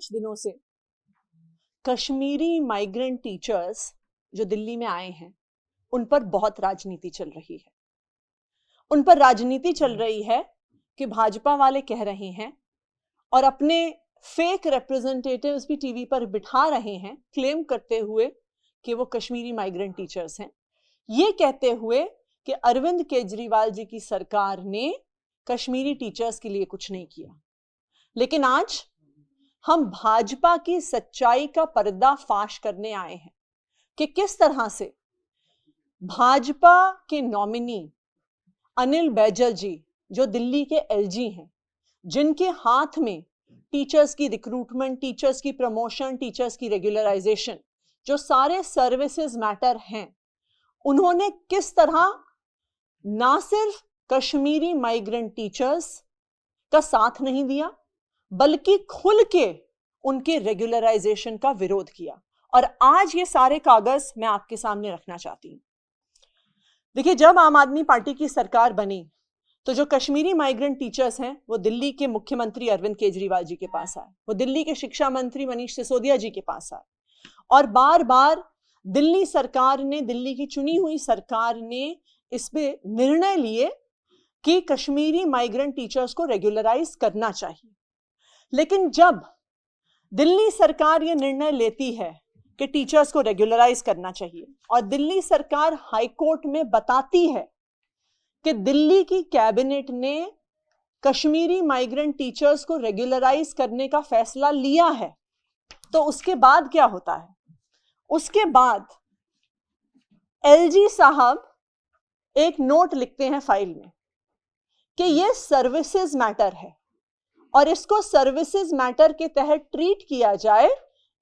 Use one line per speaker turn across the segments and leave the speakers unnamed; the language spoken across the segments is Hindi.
कुछ दिनों से कश्मीरी माइग्रेंट टीचर्स जो दिल्ली में आए हैं उन पर बहुत राजनीति चल रही है। उन पर राजनीति चल रही है कि भाजपा वाले कह रहे हैं और अपने फेक रिप्रेजेंटेटिव्स भी टीवी पर बिठा रहे हैं, क्लेम करते हुए कि वो कश्मीरी माइग्रेंट टीचर्स हैं, ये कहते हुए कि अरविंद केजरीवाल जी की सरकार ने कश्मीरी टीचर्स के लिए कुछ नहीं किया। लेकिन आज हम भाजपा की सच्चाई का पर्दाफाश करने आए हैं कि किस तरह से भाजपा के नॉमिनी अनिल बैजल जी, जो दिल्ली के एलजी हैं, जिनके हाथ में टीचर्स की रिक्रूटमेंट, टीचर्स की प्रमोशन, टीचर्स की रेगुलराइजेशन, जो सारे सर्विसेज मैटर हैं, उन्होंने किस तरह ना सिर्फ कश्मीरी माइग्रेंट टीचर्स का साथ नहीं दिया बल्कि खुल के उनके रेगुलराइजेशन का विरोध किया। और आज ये सारे कागज मैं आपके सामने रखना चाहती हूं। देखिए, जब आम आदमी पार्टी की सरकार बनी तो जो कश्मीरी माइग्रेंट टीचर्स हैं वो दिल्ली के मुख्यमंत्री अरविंद केजरीवाल जी के पास आए, वो दिल्ली के शिक्षा मंत्री मनीष सिसोदिया जी के पास आए और बार बार दिल्ली सरकार ने, दिल्ली की चुनी हुई सरकार ने इस पे निर्णय लिए कि कश्मीरी माइग्रेंट टीचर्स को रेगुलराइज करना चाहिए। लेकिन जब दिल्ली सरकार ये निर्णय लेती है कि टीचर्स को रेगुलराइज करना चाहिए और दिल्ली सरकार हाईकोर्ट में बताती है कि दिल्ली की कैबिनेट ने कश्मीरी माइग्रेंट टीचर्स को रेगुलराइज करने का फैसला लिया है, तो उसके बाद क्या होता है? उसके बाद एलजी साहब एक नोट लिखते हैं फाइल में कि यह सर्विसेज मैटर है और इसको सर्विसेज मैटर के तहत ट्रीट किया जाए,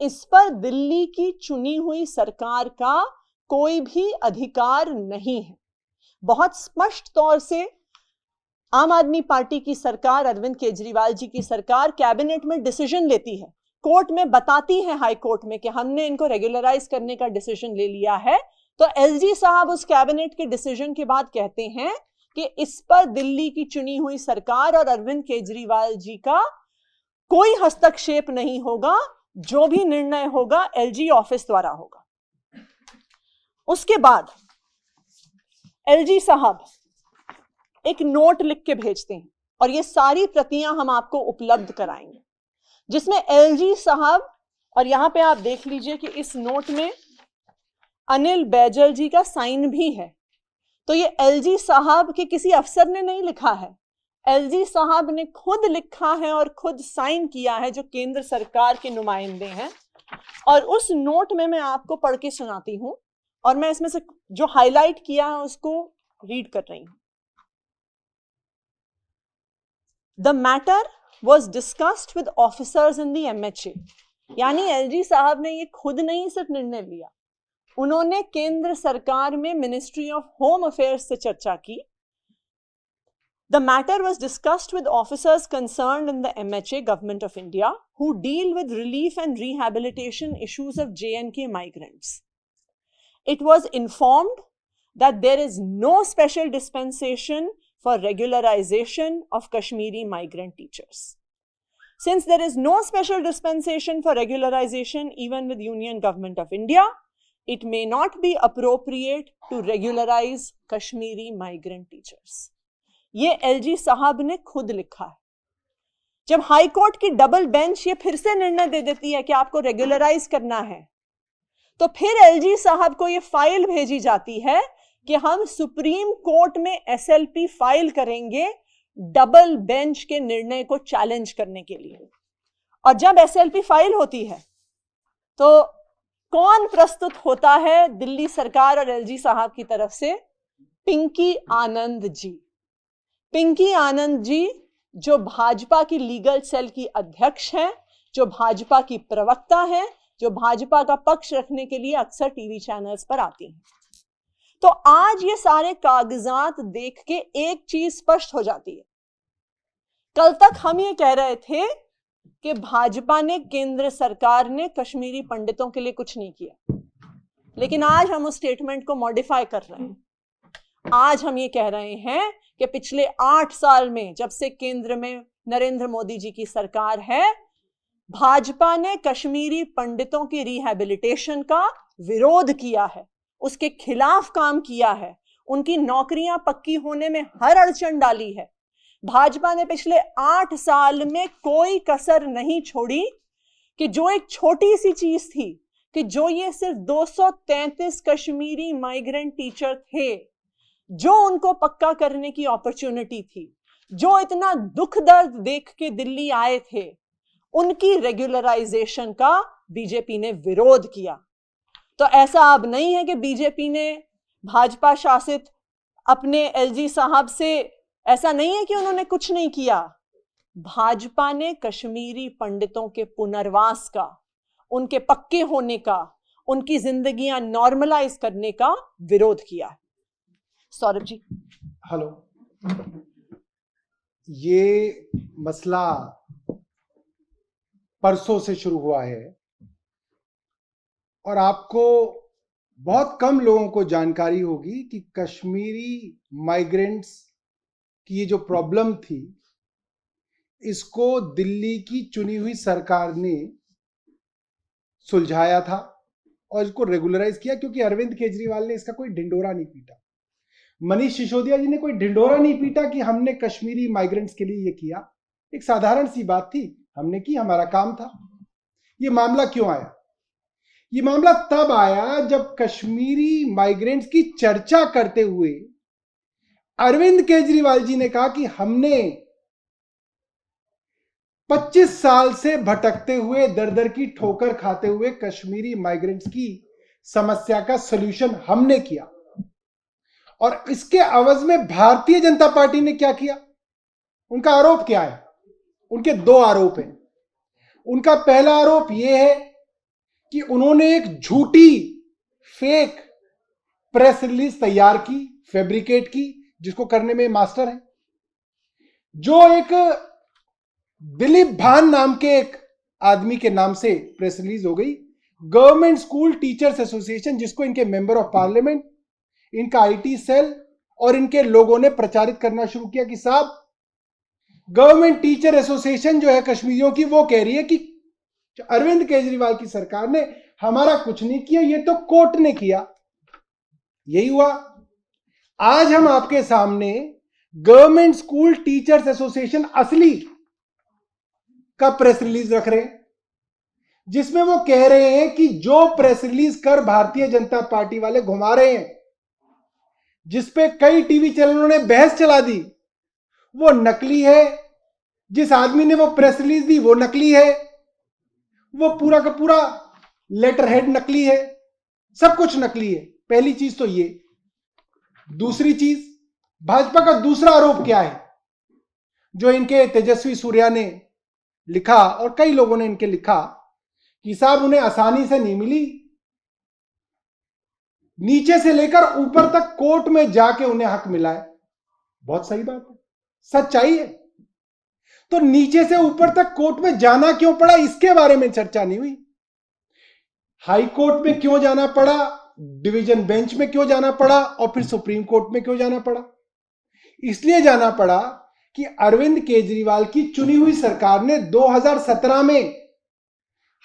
इस पर दिल्ली की चुनी हुई सरकार का कोई भी अधिकार नहीं है। बहुत स्पष्ट तौर से आम आदमी पार्टी की सरकार, अरविंद केजरीवाल जी की सरकार कैबिनेट में डिसीजन लेती है, कोर्ट में बताती है, हाई कोर्ट में, कि हमने इनको रेगुलराइज करने का डिसीजन ले लिया है। तो एलजी साहब उस कैबिनेट के डिसीजन के बाद कहते हैं कि इस पर दिल्ली की चुनी हुई सरकार और अरविंद केजरीवाल जी का कोई हस्तक्षेप नहीं होगा, जो भी निर्णय होगा एलजी ऑफिस द्वारा होगा। उसके बाद एलजी साहब एक नोट लिख के भेजते हैं और ये सारी प्रतियां हम आपको उपलब्ध कराएंगे, जिसमें एलजी साहब, और यहां पे आप देख लीजिए कि इस नोट में अनिल बैजल जी का साइन भी है। तो ये एलजी साहब के किसी अफसर ने नहीं लिखा है, एलजी साहब ने खुद लिखा है और खुद साइन किया है, जो केंद्र सरकार के नुमाइंदे हैं। और उस नोट में मैं आपको पढ़ के सुनाती हूं और मैं इसमें से जो हाईलाइट किया है उसको रीड कर रही हूं। The matter was discussed with officers in the MHA, यानी एलजी साहब ने ये खुद नहीं सिर्फ निर्णय लिया, उन्होंने केंद्र सरकार में मिनिस्ट्री ऑफ होम अफेयर्स से चर्चा की। The matter was discussed with officers concerned in the MHA, Government of India, who deal with relief and rehabilitation issues of J&K migrants. It was informed that there is no special dispensation for regularization of Kashmiri migrant teachers. Since there is no special dispensation for regularization even with Union Government of India, it may not be appropriate to regularize Kashmiri migrant teachers. ये एलजी साहब ने खुद लिखा है। जब हाई कोर्ट की डबल बेंच ये फिर से निर्णय दे देती है कि आपको रेगुलराइज करना है, तो फिर एलजी साहब को ये फाइल भेजी जाती है कि हम सुप्रीम कोर्ट में एसएलपी फाइल करेंगे डबल बेंच के निर्णय को चैलेंज करने के लिए। और जब एसएलपी फाइल होती है तो कौन प्रस्तुत होता है दिल्ली सरकार और एलजी साहब की तरफ से? पिंकी आनंद जी। पिंकी आनंद जी जो भाजपा की लीगल सेल की अध्यक्ष हैं, जो भाजपा की प्रवक्ता हैं, जो भाजपा का पक्ष रखने के लिए अक्सर टीवी चैनल्स पर आती हैं। तो आज ये सारे कागजात देख के एक चीज स्पष्ट हो जाती है। कल तक हम ये कह रहे थे कि भाजपा ने, केंद्र सरकार ने कश्मीरी पंडितों के लिए कुछ नहीं किया, लेकिन आज हम उस स्टेटमेंट को मॉडिफाई कर रहे हैं। आज हम ये कह रहे हैं कि पिछले 8 साल में, जब से केंद्र में नरेंद्र मोदी जी की सरकार है, भाजपा ने कश्मीरी पंडितों की रिहैबिलिटेशन का विरोध किया है, उसके खिलाफ काम किया है, उनकी नौकरियां पक्की होने में हर अड़चन डाली है। भाजपा ने पिछले 8 साल में कोई कसर नहीं छोड़ी कि जो एक छोटी सी चीज थी कि जो ये सिर्फ 233 कश्मीरी माइग्रेंट टीचर थे, जो उनको पक्का करने की अपॉर्चुनिटी थी, जो इतना दुख दर्द देख के दिल्ली आए थे, उनकी रेगुलराइजेशन का बीजेपी ने विरोध किया। तो ऐसा अब नहीं है कि बीजेपी ने भाजपा शासित अपने एलजी साहब से, ऐसा नहीं है कि उन्होंने कुछ नहीं किया। भाजपा ने कश्मीरी पंडितों के पुनर्वास का, उनके पक्के होने का, उनकी जिंदगियां नॉर्मलाइज करने का विरोध किया। सौरभ जी।
हेलो। ये मसला परसों से शुरू हुआ है और आपको बहुत कम लोगों को जानकारी होगी कि कश्मीरी माइग्रेंट्स की ये जो प्रॉब्लम थी, इसको दिल्ली की चुनी हुई सरकार ने सुलझाया था और इसको रेगुलराइज किया, क्योंकि अरविंद केजरीवाल ने इसका कोई ढिंडोरा नहीं पीटा, मनीष सिसोदिया जी ने कोई ढिंडोरा नहीं पीटा कि हमने कश्मीरी माइग्रेंट्स के लिए ये किया। एक साधारण सी बात थी, हमने की, हमारा काम था। ये मामला क्यों आया? ये मामला तब आया जब कश्मीरी माइग्रेंट्स की चर्चा करते हुए अरविंद केजरीवाल जी ने कहा कि हमने 25 साल से भटकते हुए, दर दर की ठोकर खाते हुए कश्मीरी माइग्रेंट्स की समस्या का सलूशन हमने किया। और इसके अवज में भारतीय जनता पार्टी ने क्या किया? उनका आरोप क्या है? उनके 2 आरोप हैं। उनका पहला आरोप यह है कि उन्होंने एक झूठी फेक प्रेस रिलीज तैयार की, फैब्रिकेट की, जिसको करने में मास्टर है। जो एक दिलीप भान नाम के एक आदमी के नाम से प्रेस रिलीज हो गई। गवर्नमेंट स्कूल टीचर्स एसोसिएशन, जिसको इनके मेंबर ऑफ पार्लियामेंट, इनका आईटी सेल और इनके लोगों ने प्रचारित करना शुरू किया कि साहब, गवर्नमेंट टीचर एसोसिएशन जो है कश्मीरियों की, वो कह रही है कि अरविंद केजरीवाल की सरकार ने हमारा कुछ नहीं किया, ये तो कोर्ट ने किया। यही हुआ। आज हम आपके सामने गवर्नमेंट स्कूल टीचर्स एसोसिएशन असली का प्रेस रिलीज रख रहे हैं, जिसमें वो कह रहे हैं कि जो प्रेस रिलीज कर भारतीय जनता पार्टी वाले घुमा रहे हैं, जिसपे कई टीवी चैनलों ने बहस चला दी, वो नकली है। जिस आदमी ने वो प्रेस रिलीज दी वो नकली है, वो पूरा का पूरा लेटर हेड नकली है, सब कुछ नकली है। पहली चीज तो ये। दूसरी चीज, भाजपा का दूसरा आरोप क्या है, जो इनके तेजस्वी सूर्या ने लिखा और कई लोगों ने इनके लिखा कि साहब उन्हें आसानी से नहीं मिली, नीचे से लेकर ऊपर तक कोर्ट में जाके उन्हें हक मिला है। बहुत सही बात है, सच्चाई है। तो नीचे से ऊपर तक कोर्ट में जाना क्यों पड़ा, इसके बारे में चर्चा नहीं हुई। हाई कोर्ट में क्यों जाना पड़ा, डिवीजन बेंच में क्यों जाना पड़ा और फिर सुप्रीम कोर्ट में क्यों जाना पड़ा? इसलिए जाना पड़ा कि अरविंद केजरीवाल की चुनी हुई सरकार ने 2017 में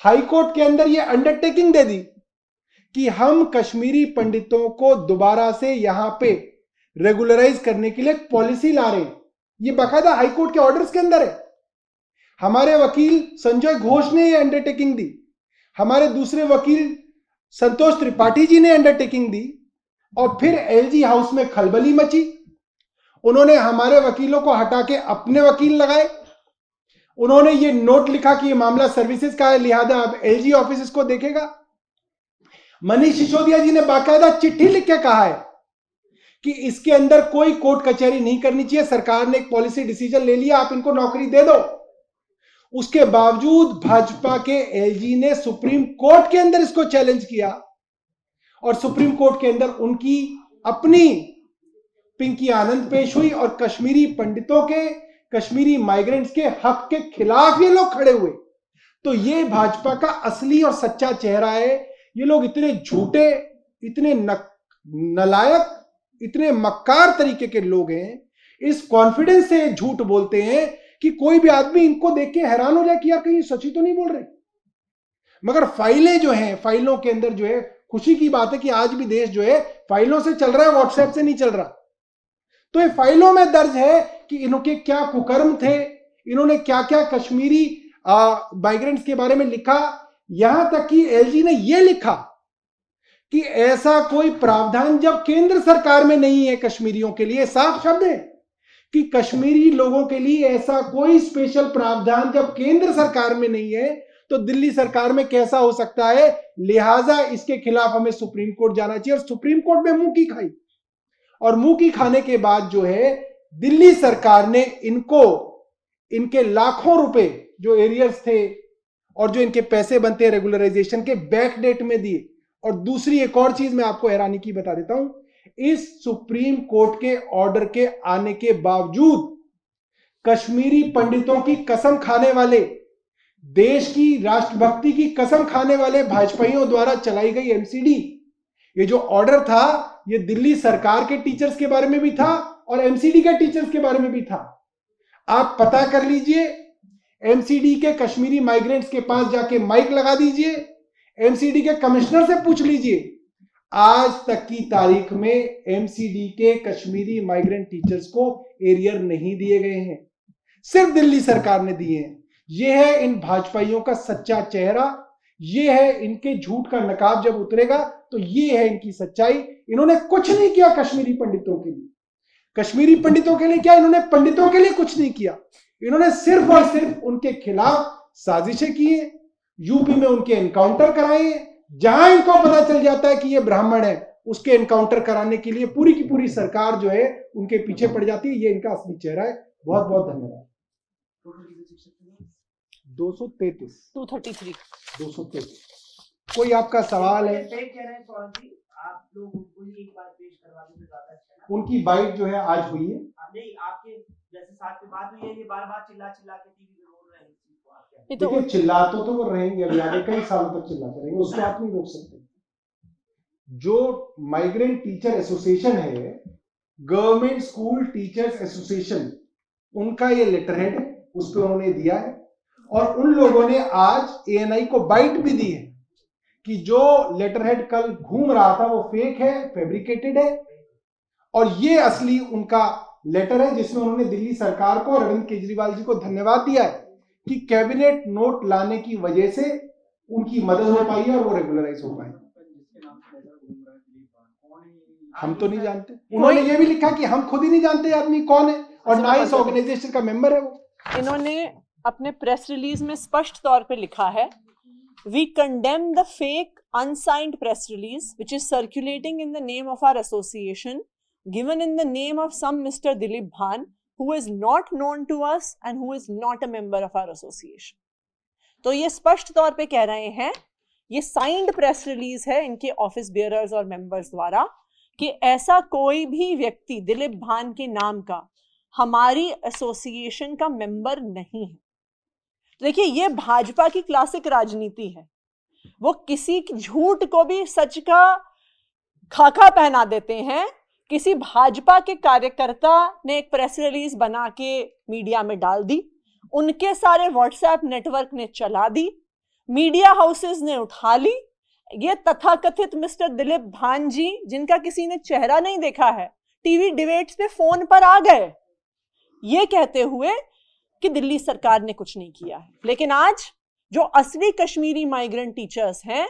हाई कोर्ट के अंदर यह अंडरटेकिंग दे दी कि हम कश्मीरी पंडितों को दोबारा से यहां पे रेगुलराइज करने के लिए पॉलिसी ला रहे हैं। यह बाकायदा हाई कोर्ट के ऑर्डर्स के अंदर है। हमारे वकील संजय घोष ने यह अंडरटेकिंग दी, हमारे दूसरे वकील संतोष त्रिपाठी जी ने अंडरटेकिंग दी, और फिर एलजी हाउस में खलबली मची। उन्होंने हमारे वकीलों को हटा के अपने वकील लगाए। उन्होंने ये नोट लिखा कि ये मामला सर्विसेज का है, लिहाजा अब एलजी ऑफिस इसको देखेगा। मनीष सिसोदिया जी ने बाकायदा चिट्ठी लिख के कहा है कि इसके अंदर कोई कोर्ट कचहरी नहीं करनी चाहिए, सरकार ने एक पॉलिसी डिसीजन ले लिया, आप इनको नौकरी दे दो। उसके बावजूद भाजपा के एलजी ने सुप्रीम कोर्ट के अंदर इसको चैलेंज किया और सुप्रीम कोर्ट के अंदर उनकी अपनी पिंकी आनंद पेश हुई और कश्मीरी पंडितों के, कश्मीरी माइग्रेंट्स के हक के खिलाफ ये लोग खड़े हुए। तो ये भाजपा का असली और सच्चा चेहरा है। ये लोग इतने झूठे, इतने नालायक, इतने मक्कार तरीके के लोग हैं, इस कॉन्फिडेंस से झूठ बोलते हैं कि कोई भी आदमी इनको देख के हैरान हो जाए कि यार कहीं सच ही तो नहीं बोल रहे। मगर फाइलें जो हैं, फाइलों के अंदर जो है, खुशी की बात है कि आज भी देश जो है फाइलों से चल रहा है, व्हाट्सएप से नहीं चल रहा। तो ये फाइलों में दर्ज है कि इनके क्या कुकर्म थे, इन्होंने क्या क्या कश्मीरी माइग्रेंट्स के बारे में लिखा। यहां तक कि एलजी ने यह लिखा कि ऐसा कोई प्रावधान जब केंद्र सरकार में नहीं है कश्मीरियों के लिए, साफ शब्द है कि कश्मीरी लोगों के लिए ऐसा कोई स्पेशल प्रावधान जब केंद्र सरकार में नहीं है तो दिल्ली सरकार में कैसा हो सकता है। लिहाजा इसके खिलाफ हमें सुप्रीम कोर्ट जाना चाहिए। और सुप्रीम कोर्ट में मुंह की खाई, और मुंह की खाने के बाद जो है दिल्ली सरकार ने इनको इनके लाखों रुपए जो एरियर्स थे और जो इनके पैसे बनते हैं रेगुलराइजेशन के, बैक डेट में दिए। और दूसरी एक और चीज मैं आपको हैरानी की बता देता हूं, इस सुप्रीम कोर्ट के ऑर्डर के आने के बावजूद कश्मीरी पंडितों की कसम खाने वाले, देश की राष्ट्रभक्ति की कसम खाने वाले भाजपाइयों द्वारा चलाई गई एमसीडी, ये जो ऑर्डर था ये दिल्ली सरकार के टीचर्स के बारे में भी था और एमसीडी के टीचर्स के बारे में भी था। आप पता कर लीजिए, एमसीडी के कश्मीरी माइग्रेंट्स के पास जाके माइक लगा दीजिए, एमसीडी के कमिश्नर से पूछ लीजिए, आज तक की तारीख में एमसीडी के कश्मीरी माइग्रेंट टीचर्स को एरियर नहीं दिए गए हैं, सिर्फ दिल्ली सरकार ने दिए हैं। यह है इन भाजपाइयों का सच्चा चेहरा, यह है इनके झूठ का नकाब जब उतरेगा तो यह है इनकी सच्चाई। इन्होंने कुछ नहीं किया कश्मीरी पंडितों के लिए। कश्मीरी पंडितों के लिए क्या, इन्होंने पंडितों के लिए कुछ नहीं किया। इन्होंने सिर्फ और सिर्फ उनके खिलाफ साजिशें की है, यूपी में उनके एनकाउंटर कराए हैं। जहां इनको पता चल जाता है कि ये ब्राह्मण है, उसके एनकाउंटर कराने के लिए पूरी की पूरी सरकार जो है उनके पीछे पड़ जाती है। ये इनका असली चेहरा है। बहुत बहुत धन्यवाद। 233 कोई आपका सवाल है?
आप लोग उनको एक बार पेश करवा दें ज्यादा अच्छा।
उनकी बाइट जो है आज हुई है।
नहीं, आपके जैसे साथ में बात हुई है, ये बार बार चिल्ला चिल्ला के टीवी पे बोल रहे हैं।
देखिए चिल्ला तो वो रहेंगे, अभी आगे कई सालों तक चिल्लाते रहेंगे, उसको आप नहीं रोक सकते। जो माइग्रेंट टीचर एसोसिएशन है, गवर्नमेंट स्कूल टीचर्स एसोसिएशन, उनका ये लेटर हेड है, उस पर उन्होंने दिया है। और उन लोगों ने आज एएनआई को बाइट भी दी है कि जो लेटर हेड कल घूम रहा था वो फेक है, फैब्रिकेटेड है, और ये असली उनका लेटर है जिसमें उन्होंने दिल्ली सरकार को, अरविंद केजरीवाल जी को धन्यवाद दिया है कि कैबिनेट नोट लाने की वजह से उनकी मदद हो पाई है और वो रेगुलराइज हो पाए। हम तो नहीं जानते। उन्होंने ये भी लिखा कि हम खुद ही नहीं जानते आदमी कौन है और ना इस ऑर्गेनाइजेशन का मेंबर है वो।
इन्होंने अपने प्रेस रिलीज में स्पष्ट तौर पे लिखा है, we condemn the fake unsigned press release which is circulating in the name of our association, given in the name of some Mr. Dilip Bhan, who is not known to us and who is not a member of our association. तो ये स्पष्ट तौर पे कह रहे हैं, ये साइंड प्रेस रिलीज है इनके ऑफिस बेयरर्स और मेंबर्स द्वारा, कि ऐसा कोई भी व्यक्ति दिलीप भान के नाम का हमारी एसोसिएशन का मेंबर नहीं है। देखिए, ये भाजपा की क्लासिक राजनीति है। वो किसी झूठ को भी सच का खाका पहना देते हैं। किसी भाजपा के कार्यकर्ता ने एक प्रेस रिलीज बना के मीडिया में डाल दी, उनके सारे व्हाट्सएप नेटवर्क ने चला दी, मीडिया हाउसेस ने उठा ली। ये तथाकथित मिस्टर दिलीप भान जी, जिनका किसी ने चेहरा नहीं देखा है, टीवी डिबेट्स पे फोन पर आ गए ये कहते हुए कि दिल्ली सरकार ने कुछ नहीं किया है। लेकिन आज जो असली कश्मीरी माइग्रेंट टीचर्स हैं,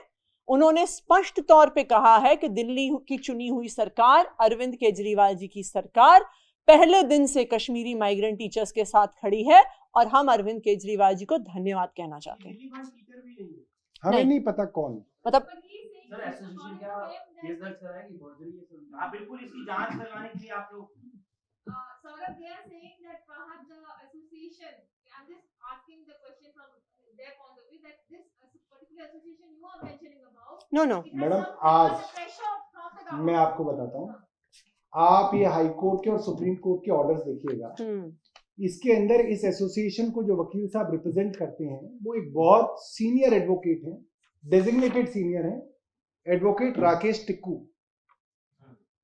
उन्होंने स्पष्ट तौर पे कहा है कि दिल्ली की चुनी हुई सरकार, अरविंद केजरीवाल जी की सरकार, पहले दिन से कश्मीरी माइग्रेंट टीचर्स के साथ खड़ी है और हम अरविंद केजरीवाल जी को धन्यवाद कहना चाहते हैं।
हमें नहीं पता कौन,
मतलब
एसोसिएशन क्या केस दर्ज कराएगी आप बिल्कुल इसकी जांच करवाने के लिए आप लोग
Saurabh, they are saying that perhaps the association, I'm just asking the question from their point of view, that this particular association you are mentioning about,
no
madam, आज मैं आपको बताता हूँ, आप ये हाई कोर्ट के और सुप्रीम कोर्ट के ऑर्डर्स देखिएगा। इसके अंदर इस एसोसिएशन को जो वकील साहब रिप्रेजेंट करते हैं वो एक बहुत सीनियर एडवोकेट है, डेजिग्नेटेड सीनियर है, एडवोकेट राकेश टिक्कू,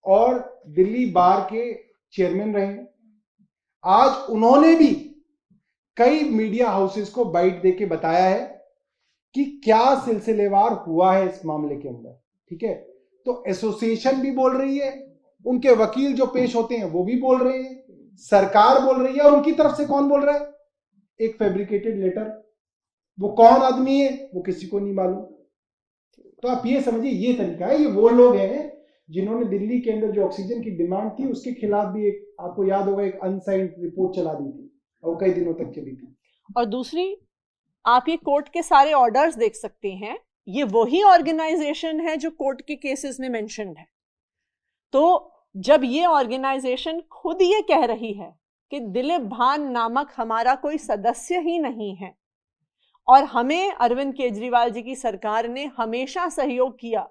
और दिल्ली बार के चेयरमैन रहे। आज उन्होंने भी कई मीडिया हाउसेस को बाइट देके बताया है कि क्या सिलसिलेवार हुआ है इस मामले के अंदर, ठीक है। तो एसोसिएशन भी बोल रही है, उनके वकील जो पेश होते हैं वो भी बोल रहे हैं, सरकार बोल रही है, और उनकी तरफ से कौन बोल रहा है? एक फैब्रिकेटेड लेटर। वो कौन आदमी है वो किसी को नहीं मालूम। तो आप ये समझिए, ये तरीका है। ये वो लोग हैं जिन्होंने दिल्ली के अंदर जो ऑक्सीजन की डिमांड थी उसके खिलाफ भी एक, आपको याद होगा, एक अनसाइंड रिपोर्ट चला दी थी और कई दिनों तक चली थी।
और दूसरी, आप ये कोर्ट के सारे ऑर्डर्स देख सकते हैं, ये वही ऑर्गेनाइजेशन है जो कोर्ट के केसेस में मेंशन्ड है। तो जब ये ऑर्गेनाइजेशन खुद ये कह रही है कि दिलीप भान नामक हमारा कोई सदस्य ही नहीं है और हमें अरविंद केजरीवाल जी की सरकार ने हमेशा सहयोग किया,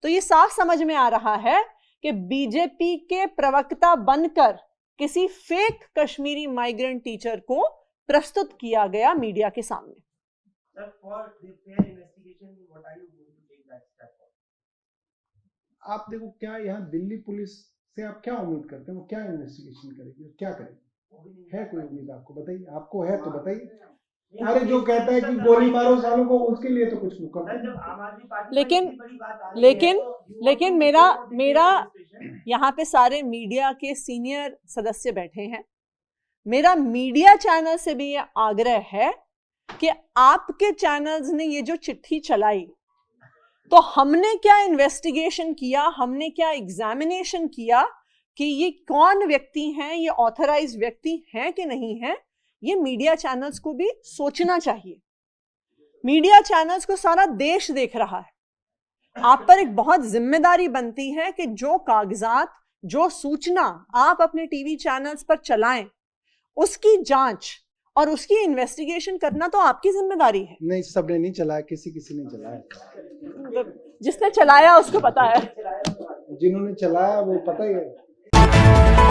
तो ये साफ समझ में आ रहा है कि बीजेपी के प्रवक्ता बनकर किसी फेक कश्मीरी माइग्रेंट टीचर को प्रस्तुत किया गया मीडिया के सामने।
Sir, for the fair investigation, what are you going to take that step for?
आप देखो, क्या यहाँ दिल्ली पुलिस से आप क्या उम्मीद करते हैं? वो क्या इन्वेस्टिगेशन करेगी और क्या करेगी? है कोई उम्मीद आपको? बताइए, आपको है तो बताइए। अरे जो कहता है कि गोली मारो सालों को, उसके लिए तो कुछ नहीं करता।
लेकिन मेरा यहाँ पे सारे मीडिया के सीनियर सदस्य बैठे हैं। मेरा मीडिया चैनल से भी ये आग्रह है कि आपके चैनल्स ने ये जो चिट्ठी चलाई, तो हमने क्या इन्वेस्टिगेशन किया, हमने क्या एग्जामिनेशन किया कि ये कौन व्यक्ति हैं, ये ऑथराइज्ड व्यक्ति हैं कि नहीं हैं, ये मीडिया चैनल्स को भी सोचना चाहिए। मीडिया चैनल्स को सारा देश देख रहा है। आप पर एक बहुत जिम्मेदारी बनती है कि जो कागजात, जो सूचना आप अपने टीवी चैनल्स पर चलाएं, उसकी जांच और उसकी इन्वेस्टिगेशन करना तो आपकी जिम्मेदारी है।
नहीं, सबने नहीं चलाया, किसी ने चलाया।
जिसने चलाया उसको पता है,
जिन्होंने चलाया वो पता ही है।